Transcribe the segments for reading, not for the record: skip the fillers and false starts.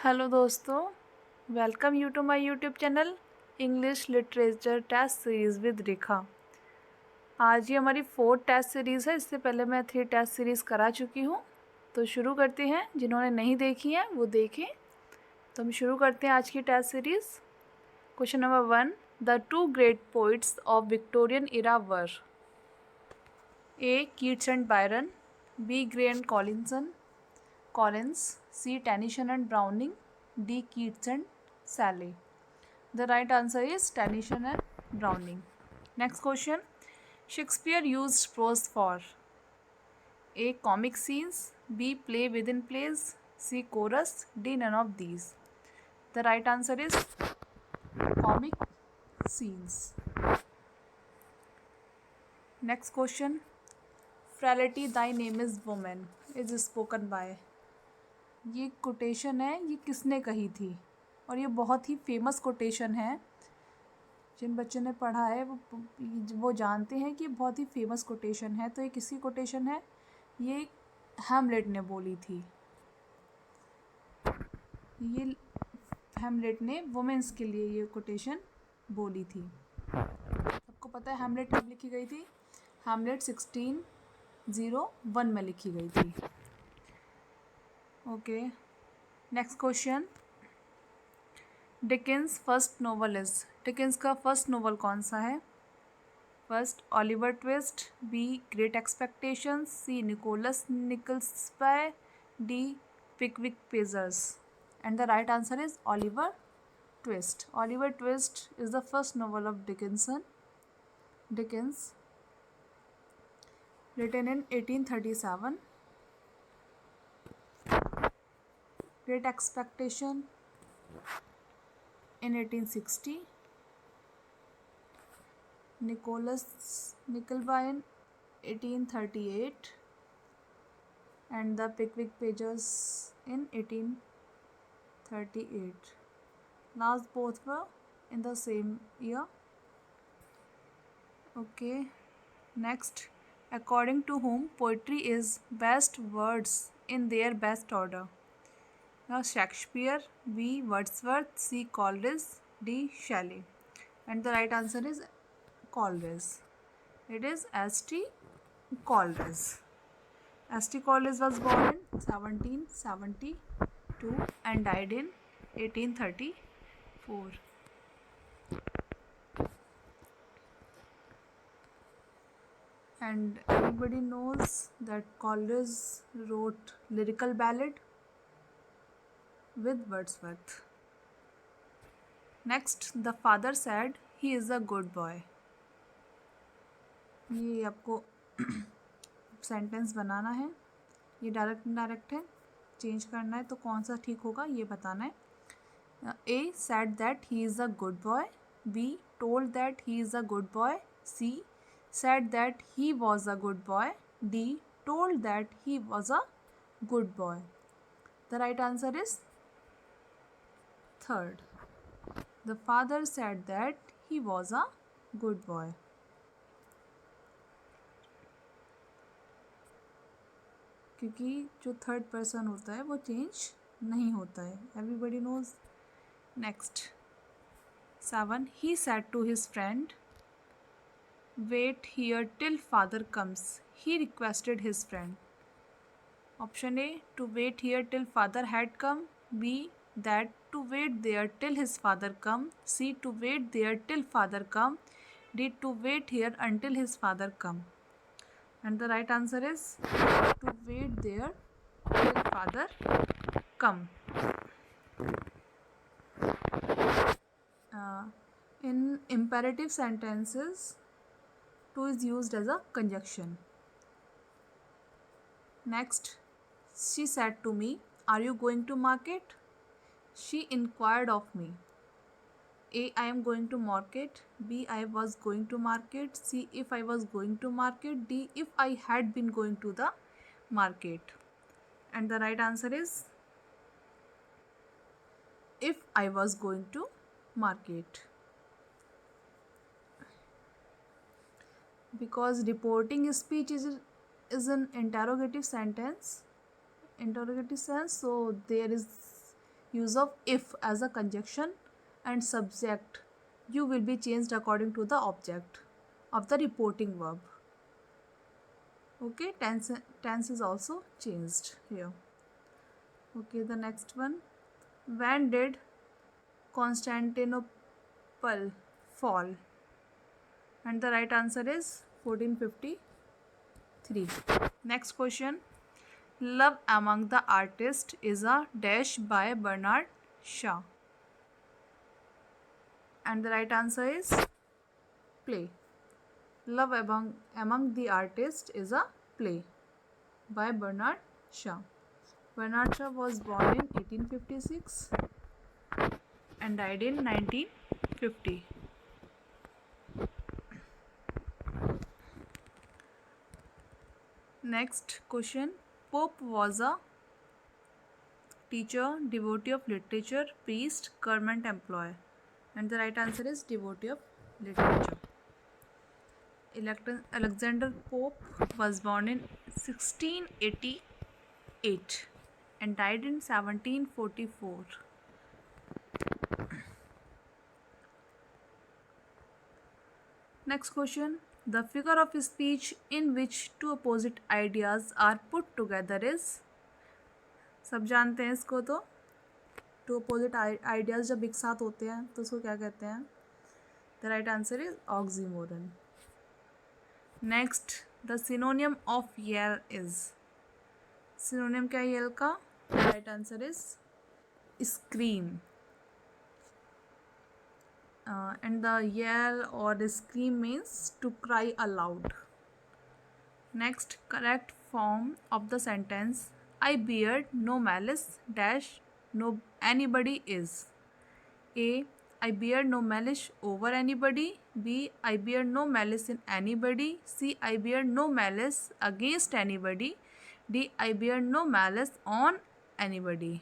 Hello दोस्तों, welcome you to my YouTube channel English literature test series with Rekha. आज ये हमारी 4th टेस्ट सीरीज़ है। इससे पहले मैं 3 टेस्ट सीरीज़ करा चुकी हूँ। तो शुरू करते हैं। जिन्होंने नहीं देखी है वो देखें। तो हम शुरू करते हैं आज की test series. Question number 1, the 2 great poets of Victorian era were A Keats and Byron, B Gray and Collins, C. Tennyson and Browning, D. Keats and Shelley. The right answer is Tennyson and Browning. Next question. Shakespeare used prose for A. Comic scenes, B. Play within plays, C. Chorus, D. None of these. The right answer is comic scenes. Next question. Frailty thy name is woman is spoken by. ये quotation है, ये किसने कही थी? और ये बहुत ही famous quotation है। जिन बच्चों ने पढ़ा है वो जानते हैं कि बहुत ही फेमस कोटेशन है। तो ये किसकी कोटेशन है? ये हैमलेट ने बोली थी। ये हैमलेट ने वुमेन्स के लिए ये कोटेशन बोली थी। सबको पता है हैमलेट कब लिखी गई थी? हैमलेट 1601 में लिखी गई थी। Okay, next question. Dickens first novel is. Dickens का फर्स्ट नोवेल कौन सा है? First Oliver Twist, B Great Expectations, C Nicholas Nickleby, D Pickwick Papers. And the right answer is Oliver Twist. Oliver Twist is the first novel of Dickens, written in 1837. Great Expectation in 1860. Nicholas Nickleby in 1838. And the Pickwick Papers in 1838. Last both were in the same year. Okay, next. According to whom poetry is best words in their best order? Now Shakespeare, B. Wordsworth, C. Coleridge, D. Shelley. And the right answer is Coleridge. It is S.T. Coleridge. S.T. Coleridge was born in 1772 and died in 1834. And everybody knows that Coleridge wrote lyrical ballad with Wordsworth. Next, the father said he is a good boy. ये आपको sentence बनाना है। ये direct indirect है, change करना है। तो कौन सा ठीक होगा ये बताना है। A said that he is a good boy, B told that he is a good boy, C said that he was a good boy, D told that he was a good boy. The right answer is third. The father said that he was a good boy. क्योंकि जो third person होता है वो change नहीं होता है। Everybody knows. Next 7. He said to his friend, wait here till father comes. He requested his friend. Option A, to wait here till father had come. B, that to wait there till his father come. C, to wait there till father come. D, to wait here until his father come. And the right answer is to wait there till father come. In imperative sentences, to is used as a conjunction. Next, she said to me, are you going to market? She inquired of me. A, I am going to market. B, I was going to market. C, if I was going to market. D, if I had been going to the market. And the right answer is if I was going to market. Because reporting speech is an interrogative sense, so there is use of if as a conjunction and subject you will be changed according to the object of the reporting verb. Okay, tense is also changed here. Okay, the next one. When did Constantinople fall? And the right answer is 1453. Next question. Love Among the Artists is a dash by Bernard Shaw. And the right answer is play. Love Among the Artists is a play by Bernard Shaw. Bernard Shaw was born in 1856 and died in 1950. Next question. Pope was a teacher, devotee of literature, priest, government employee. And the right answer is devotee of literature. Alexander Pope was born in 1688 and died in 1744. Next question. The figure of speech in which two opposite ideas are put together is, सब जानते हैं इसको तो, to opposite ideas जब एक साथ होते हैं तो उसको क्या कहते हैं? The right answer is oxymoron. Next, the synonym of yell is, synonym क्या है येल का? Right answer is scream. And the yell or scream means to cry aloud. Next, correct form of the sentence, I beard no malice dash no anybody is. A, I bear no malice over anybody. B, I bear no malice in anybody. C, I bear no malice against anybody. D, I bear no malice on anybody.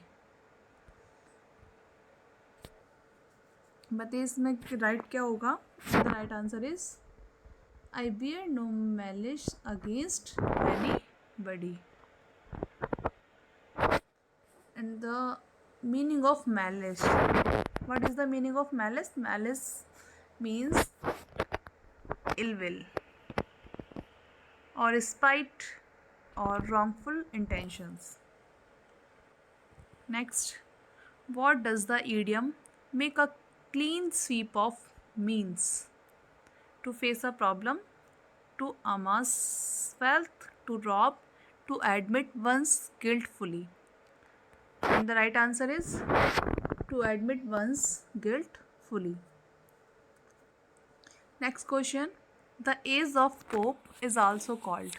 बताइए इसमें right क्या होगा? The right answer is I bear no malice against anybody. And the meaning of malice, what is the meaning of malice? Malice means ill will और spite और wrongful intentions. Next, what does the idiom make a clean sweep of means? To face a problem, to amass wealth, to rob, to admit one's guilt fully. And the right answer is to admit one's guilt fully. Next question. The age of Pope is also called.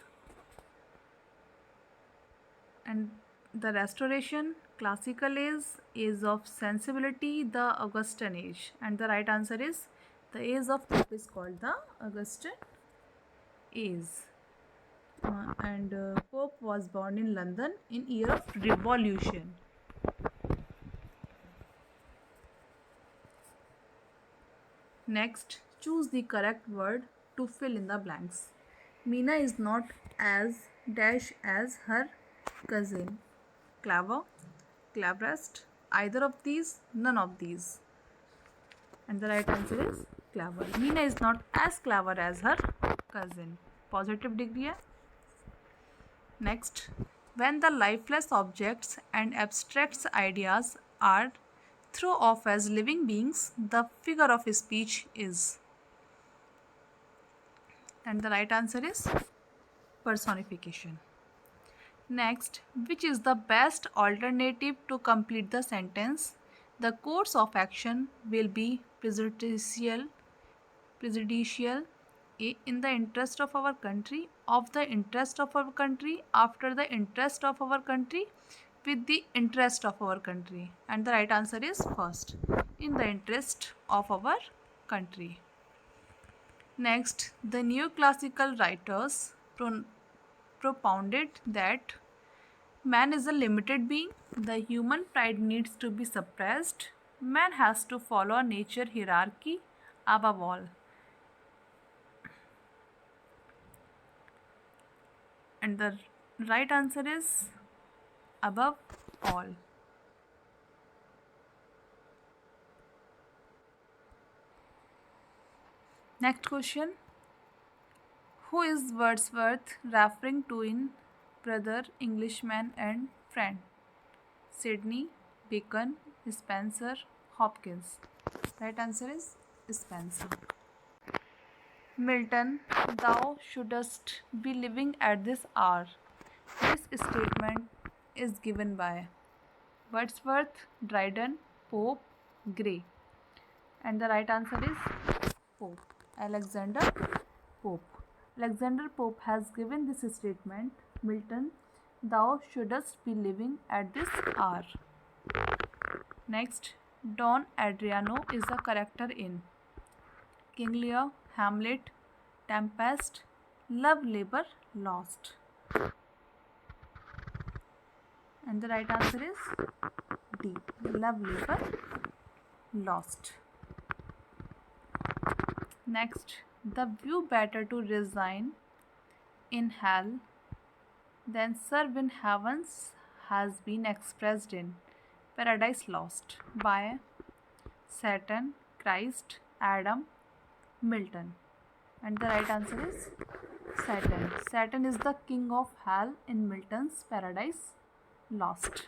And the Restoration, Classical age of sensibility, the Augustan age. And the right answer is the age of Pope is called the Augustan age. And Pope was born in London in year of Revolution. Next, choose the correct word to fill in the blanks. Meena is not as dash as her cousin. Clever, cleverest, either of these, none of these. And the right answer is clever. Meena is not as clever as her cousin. Positive degree है. Next, when the lifeless objects and abstract ideas are thrown off as living beings, the figure of speech is. And the right answer is personification. Next, which is the best alternative to complete the sentence? The course of action will be prejudicial, A, in the interest of our country, of the interest of our country, after the interest of our country, with the interest of our country. And the right answer is first, in the interest of our country. Next, the neoclassical writers propounded that man is a limited being, the human pride needs to be suppressed, man has to follow a nature hierarchy above all. And the right answer is above all. Next question. Who is Wordsworth referring to in Brother, Englishman and Friend? Sidney, Bacon, Spencer, Hopkins. Right answer is Spencer. Milton, thou shouldst be living at this hour. This statement is given by Wordsworth, Dryden, Pope, Gray. And the right answer is Pope. Alexander Pope. Alexander Pope has given this statement, Milton, thou shouldst be living at this hour. Next, Don Adriano is a character in King Lear, Hamlet, Tempest, Love, Labor, Lost. And the right answer is D. Love, Labor, Lost. Next, the view better to resign in hell than serve in heavens has been expressed in Paradise Lost by Satan, Christ, Adam, Milton. And the right answer is Satan. Satan is the king of hell in Milton's Paradise Lost.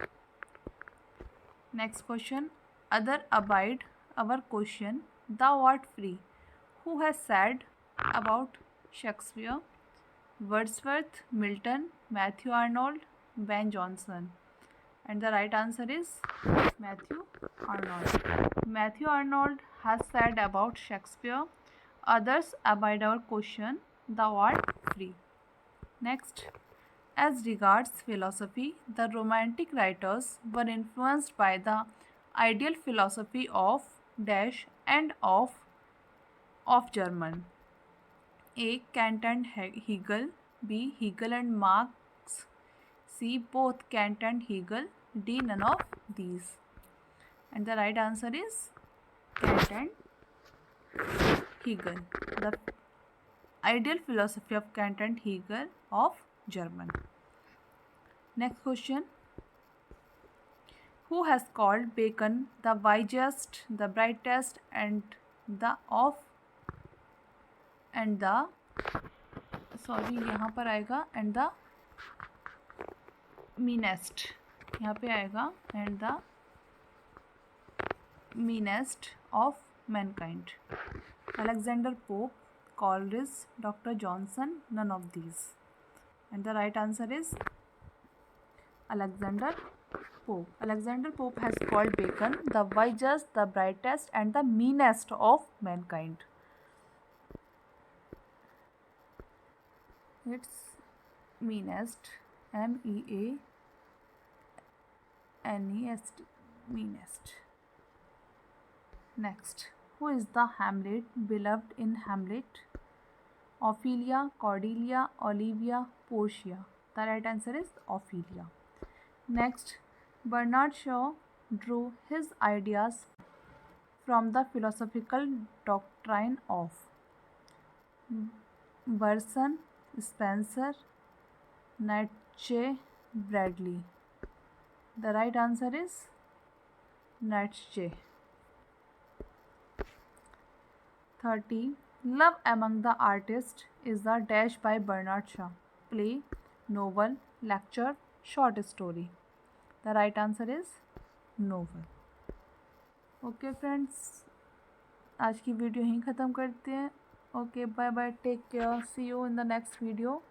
Next question. Other abide our question. Thou art free. Who has said about Shakespeare? Wordsworth, Milton, Matthew Arnold, Ben Jonson. And the right answer is Matthew Arnold. Matthew Arnold has said about Shakespeare, others abide our question, thou art free. Next, as regards philosophy, the Romantic writers were influenced by the ideal philosophy of dash and of German. A. Kant and Hegel. B. Hegel and Marx. C. Both Kant and Hegel. D. None of these. And the right answer is Kant and Hegel. The ideal philosophy of Kant and Hegel of German. Next question. Who has called Bacon the wisest, the brightest, and the यहाँ पर आएगा and the meanest, यहाँ पे आएगा and the meanest of mankind? Alexander Pope, Coleridge, Dr. Johnson, none of these. And the right answer is Alexander Pope. Alexander Pope has called Bacon the wisest, the brightest, and the meanest of mankind. It's meanest, MEANEST, meanest. Next, who is the Hamlet beloved in Hamlet? Ophelia, Cordelia, Olivia, Portia. The right answer is Ophelia. Next, Bernard Shaw drew his ideas from the philosophical doctrine of Bergson, Spencer, Nietzsche, Bradley. The right answer is Nietzsche. 30. Love Among the Artists is the dash by Bernard Shaw. Play, novel, lecture, short story. The right answer is novel. Okay friends, आज की video यहीं ख़त्म करते हैं. Okay, bye bye, take care, see you in the next video.